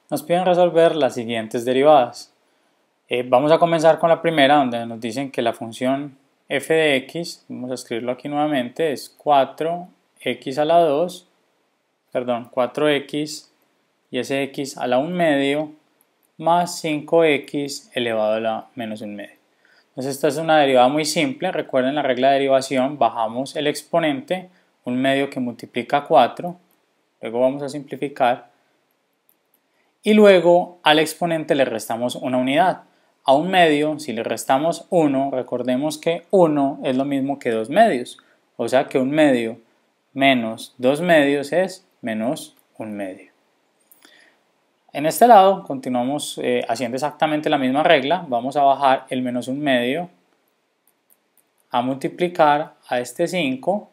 Nos piden resolver las siguientes derivadas. Vamos a comenzar con la primera, donde nos dicen que la función f de x, vamos a escribirlo aquí nuevamente, es 4x a la 2, perdón, 4x y ese x a la 1 medio más 5x elevado a la menos 1 medio. Entonces esta es una derivada muy simple, recuerden la regla de derivación, bajamos el exponente, 1 medio que multiplica 4, luego vamos a simplificar, y luego al exponente le restamos una unidad. A 1 medio, si le restamos 1, recordemos que 1 es lo mismo que 2 medios, o sea que 1 medio menos 2 medios es menos 1 medio. En este lado continuamos haciendo exactamente la misma regla, vamos a bajar el menos 1 medio a multiplicar a este 5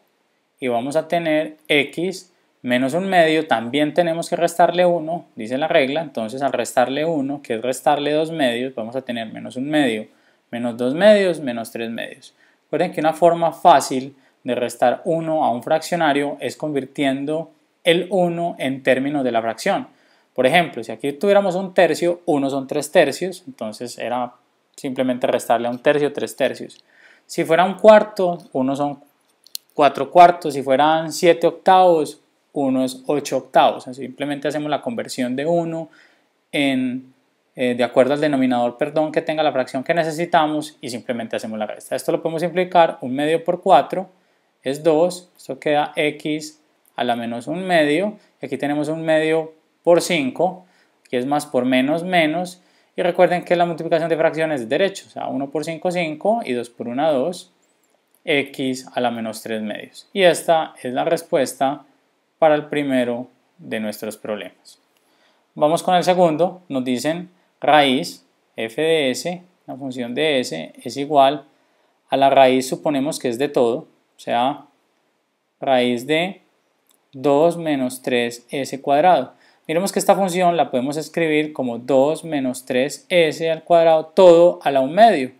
y vamos a tener x menos 1 medio, también tenemos que restarle 1, dice la regla, entonces al restarle 1, que es restarle 2 medios, vamos a tener menos 1 medio, menos 2 medios, menos 3 medios. Recuerden que una forma fácil de restar 1 a un fraccionario es convirtiendo el 1 en términos de la fracción. Por ejemplo, si aquí tuviéramos un tercio, 1 son 3 tercios, entonces era simplemente restarle a un tercio 3 tercios. Si fuera un cuarto, 1 son 4 cuartos, si fueran 7 octavos, 1 es 8 octavos. Así simplemente hacemos la conversión de 1 de acuerdo al denominador, que tenga la fracción que necesitamos y simplemente hacemos la resta. Esto lo podemos simplificar, 1 medio por 4 es 2, esto queda x a la menos 1 medio, y aquí tenemos 1 medio por 5, que es más por menos menos, y recuerden que la multiplicación de fracciones es derecho, o sea 1 por 5 5 y 2 por 1 2, x a la menos 3 medios. Y esta es la respuesta para el primero de nuestros problemas. Vamos con el segundo, nos dicen raíz f de s, la función de s es igual a la raíz, suponemos que es de todo, o sea, raíz de 2 menos 3s cuadrado. Miremos que esta función la podemos escribir como 2 menos 3s al cuadrado, todo a la 1 medio.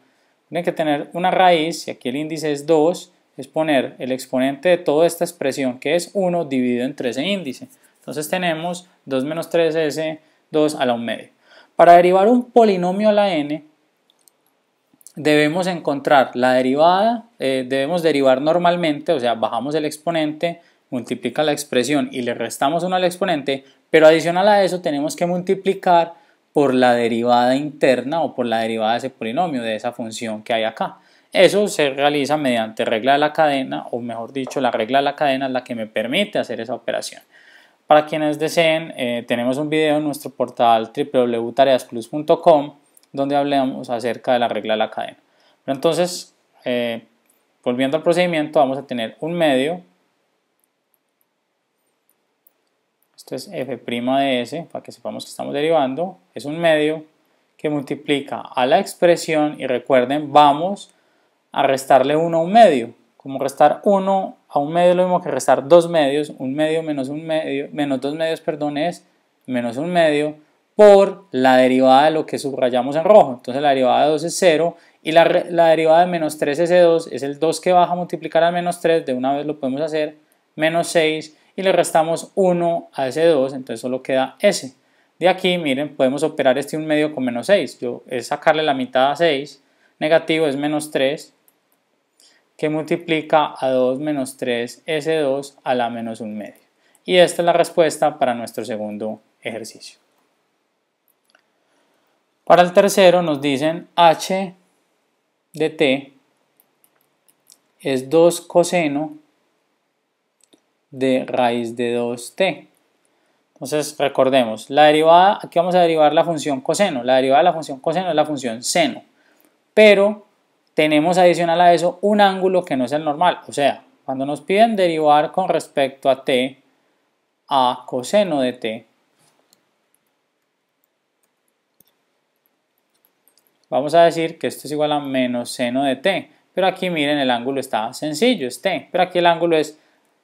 Tienen que tener una raíz, y aquí el índice es 2, es poner el exponente de toda esta expresión, que es 1, dividido entre ese índice. Entonces tenemos 2 menos 3s, 2 a la 1 medio. Para derivar un polinomio a la n, debemos encontrar la derivada, debemos derivar normalmente, o sea, bajamos el exponente, multiplica la expresión y le restamos 1 al exponente, pero adicional a eso tenemos que multiplicar por la derivada interna o por la derivada de ese polinomio, de esa función que hay acá. Eso se realiza mediante regla de la cadena, o mejor dicho, la regla de la cadena es la que me permite hacer esa operación. Para quienes deseen, tenemos un video en nuestro portal www.tareasplus.com donde hablamos acerca de la regla de la cadena. Pero entonces, volviendo al procedimiento, vamos a tener 1 medio, esto es f' de s, para que sepamos que estamos derivando, es 1 medio que multiplica a la expresión, y recuerden, vamos a restarle 1 a 1 medio. Como restar 1 a 1 medio es lo mismo que restar 2 medios, 1 medio menos 1 medio, menos 2 medios, perdón, es menos 1 medio por la derivada de lo que subrayamos en rojo. Entonces la derivada de 2 es 0 y la derivada de menos 3 es 2, es el 2 que baja a multiplicar al menos 3, de una vez lo podemos hacer, menos 6, y le restamos 1 a ese 2, entonces solo queda s. De aquí, miren, podemos operar este 1 medio con menos 6, es sacarle la mitad a 6, negativo es menos 3, que multiplica a 2 menos 3 s2 a la menos 1 medio. Y esta es la respuesta para nuestro segundo ejercicio. Para el tercero nos dicen h de t es 2 coseno de raíz de 2t. Entonces recordemos, la derivada, aquí vamos a derivar la función coseno. La derivada de la función coseno es la función seno. Pero tenemos adicional a eso un ángulo que no es el normal. O sea, cuando nos piden derivar con respecto a t, a coseno de t, vamos a decir que esto es igual a menos seno de t. Pero aquí miren, el ángulo está sencillo, es t. Pero aquí el ángulo es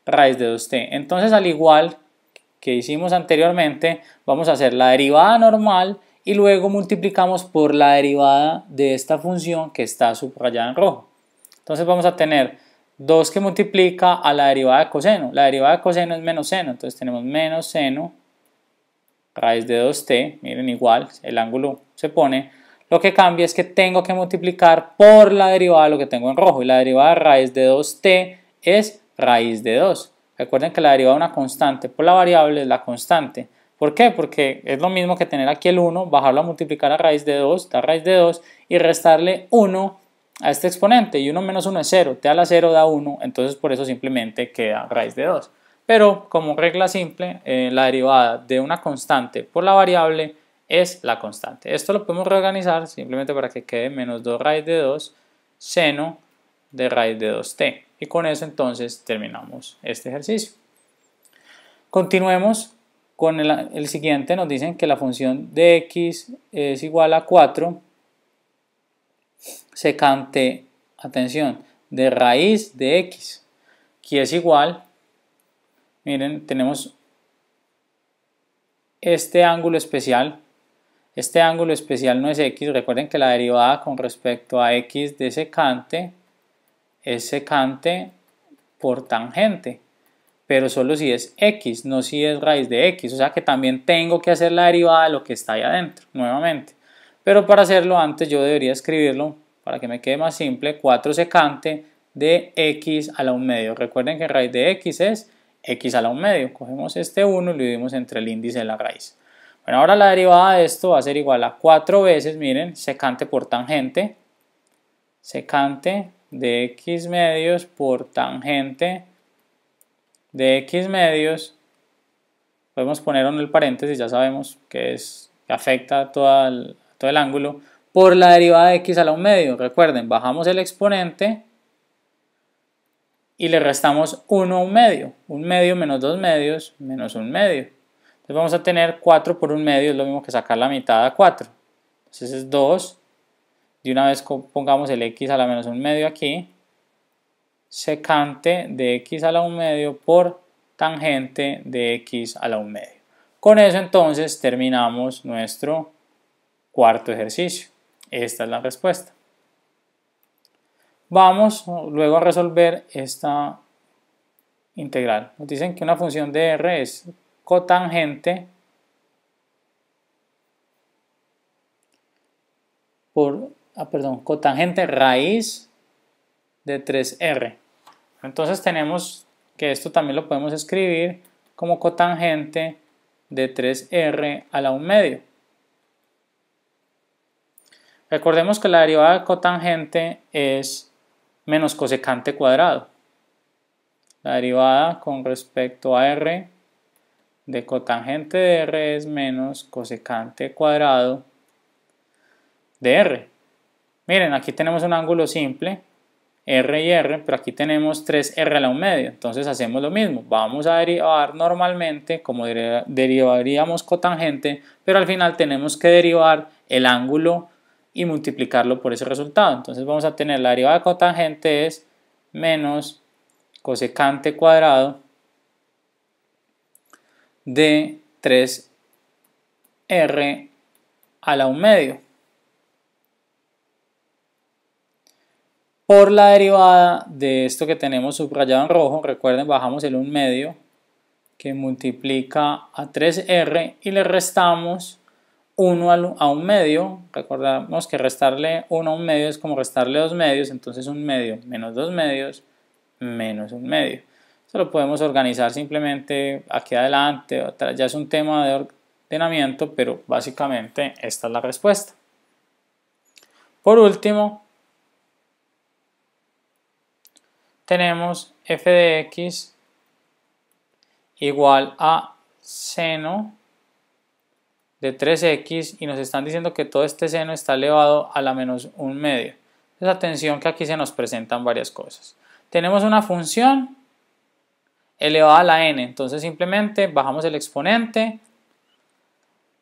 raíz de 2t. Entonces, al igual que hicimos anteriormente, vamos a hacer la derivada normal y luego multiplicamos por la derivada de esta función que está subrayada en rojo. Entonces vamos a tener 2 que multiplica a la derivada de coseno. La derivada de coseno es menos seno, entonces tenemos menos seno raíz de 2t, miren igual, el ángulo se pone, lo que cambia es que tengo que multiplicar por la derivada de lo que tengo en rojo, y la derivada de raíz de 2t es raíz de 2. Recuerden que la derivada de una constante por la variable es la constante. ¿Por qué? Porque es lo mismo que tener aquí el 1, bajarlo a multiplicar a raíz de 2, da raíz de 2, y restarle 1 a este exponente, y 1 menos 1 es 0, te da la 0, da 1, entonces por eso simplemente queda raíz de 2. Pero como regla simple, la derivada de una constante por la variable es la constante. Esto lo podemos reorganizar simplemente para que quede menos 2 raíz de 2 seno de raíz de 2t. Y con eso entonces terminamos este ejercicio. Continuemos con el siguiente. Nos dicen que la función de x es igual a 4 secante, atención, de raíz de x, que es igual, miren, tenemos este ángulo especial. Este ángulo especial no es x, recuerden que la derivada con respecto a x de secante es secante por tangente, pero solo si es x, no si es raíz de x, o sea que también tengo que hacer la derivada de lo que está ahí adentro, nuevamente. Pero para hacerlo antes yo debería escribirlo, para que me quede más simple, 4 secante de x a la 1 medio. Recuerden que raíz de x es x a la 1 medio. Cogemos este 1 y lo dividimos entre el índice de la raíz. Bueno, ahora la derivada de esto va a ser igual a 4 veces, miren, secante por tangente, secante de x medios por tangente de x medios, podemos ponerlo en el paréntesis, ya sabemos que afecta todo el ángulo, por la derivada de x a la 1 medio. Recuerden, bajamos el exponente y le restamos 1 a 1 medio. 1 medio menos 2 medios menos 1 medio. Entonces vamos a tener 4 por 1 medio, es lo mismo que sacar la mitad a 4. Entonces es 2. De una vez pongamos el x a la menos 1 medio aquí. Secante de x a la 1 medio por tangente de x a la 1 medio. Con eso entonces terminamos nuestro cuarto ejercicio. Esta es la respuesta. Vamos luego a resolver esta integral. Nos dicen que una función de r es cotangente cotangente raíz de 3r. Entonces tenemos que esto también lo podemos escribir como cotangente de 3r a la 1 medio. Recordemos que la derivada de cotangente es menos cosecante cuadrado. La derivada con respecto a r de cotangente de r es menos cosecante cuadrado de r. Miren, aquí tenemos un ángulo simple, r y r, pero aquí tenemos 3r a la 1 medio. Entonces hacemos lo mismo. Vamos a derivar normalmente como derivaríamos cotangente, pero al final tenemos que derivar el ángulo y multiplicarlo por ese resultado. Entonces vamos a tener la derivada de cotangente es menos cosecante cuadrado de 3r a la 1 medio por la derivada de esto que tenemos subrayado en rojo. Recuerden, bajamos el 1 medio que multiplica a 3r y le restamos 1 a 1 medio. Recordamos que restarle 1 a 1 medio es como restarle 2 medios, entonces 1 medio menos 2 medios menos 1 medio. Esto lo podemos organizar simplemente aquí adelante, ya es un tema de ordenamiento, pero básicamente esta es la respuesta. Por último, tenemos f de x igual a seno de 3x y nos están diciendo que todo este seno está elevado a la menos 1 medio. Entonces atención que aquí se nos presentan varias cosas. Tenemos una función elevada a la n, entonces simplemente bajamos el exponente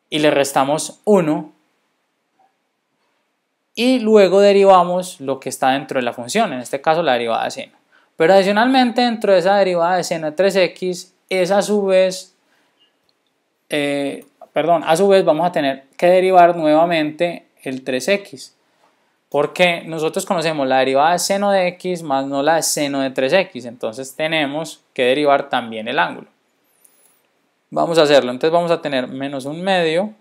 y le restamos 1 y luego derivamos lo que está dentro de la función, en este caso la derivada de seno. Pero adicionalmente dentro de esa derivada de seno de 3x es a su vez vamos a tener que derivar nuevamente el 3x, porque nosotros conocemos la derivada de seno de x más no la de seno de 3x, entonces tenemos que derivar también el ángulo. Vamos a hacerlo, entonces vamos a tener menos 1/2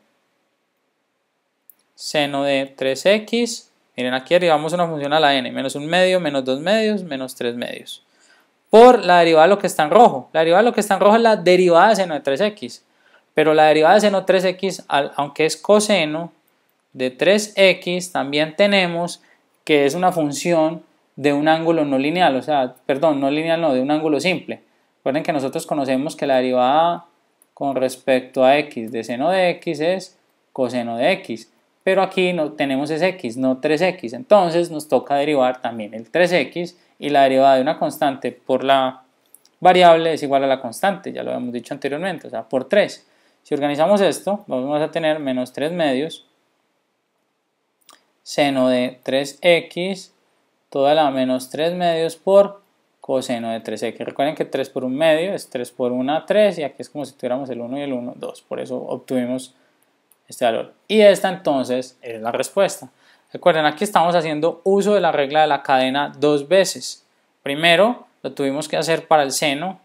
seno de 3x, miren aquí derivamos una función a la n, menos 1/2, menos 2/2, menos 3/2, por la derivada de lo que está en rojo. La derivada de lo que está en rojo es la derivada de seno de 3x, pero la derivada de seno de 3x, aunque es coseno de 3x, también tenemos que es una función de un ángulo no lineal, o sea, perdón, no lineal no, de un ángulo simple. Recuerden que nosotros conocemos que la derivada con respecto a x de seno de x es coseno de x, pero aquí no tenemos es x, no 3x, entonces nos toca derivar también el 3x y la derivada de una constante por la variable es igual a la constante, ya lo habíamos dicho anteriormente, o sea, por 3. Si organizamos esto, vamos a tener menos 3/2 seno de 3x toda la menos 3/2 por coseno de 3x. Recuerden que 3 por 1/2 es 3 por 1, 3, y aquí es como si tuviéramos el 1 y el 1, 2. Por eso obtuvimos este valor. Y esta entonces es la respuesta. Recuerden, aquí estamos haciendo uso de la regla de la cadena dos veces. Primero lo tuvimos que hacer para el seno,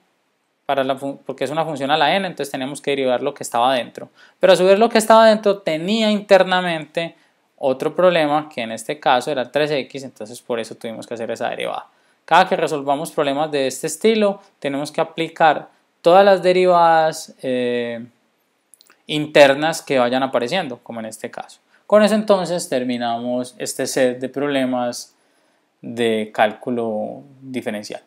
porque es una función a la n, entonces tenemos que derivar lo que estaba dentro. Pero a su vez lo que estaba dentro tenía internamente otro problema, que en este caso era 3x, entonces por eso tuvimos que hacer esa derivada. Cada que resolvamos problemas de este estilo, tenemos que aplicar todas las derivadas internas que vayan apareciendo, como en este caso. Con eso entonces terminamos este set de problemas de cálculo diferencial.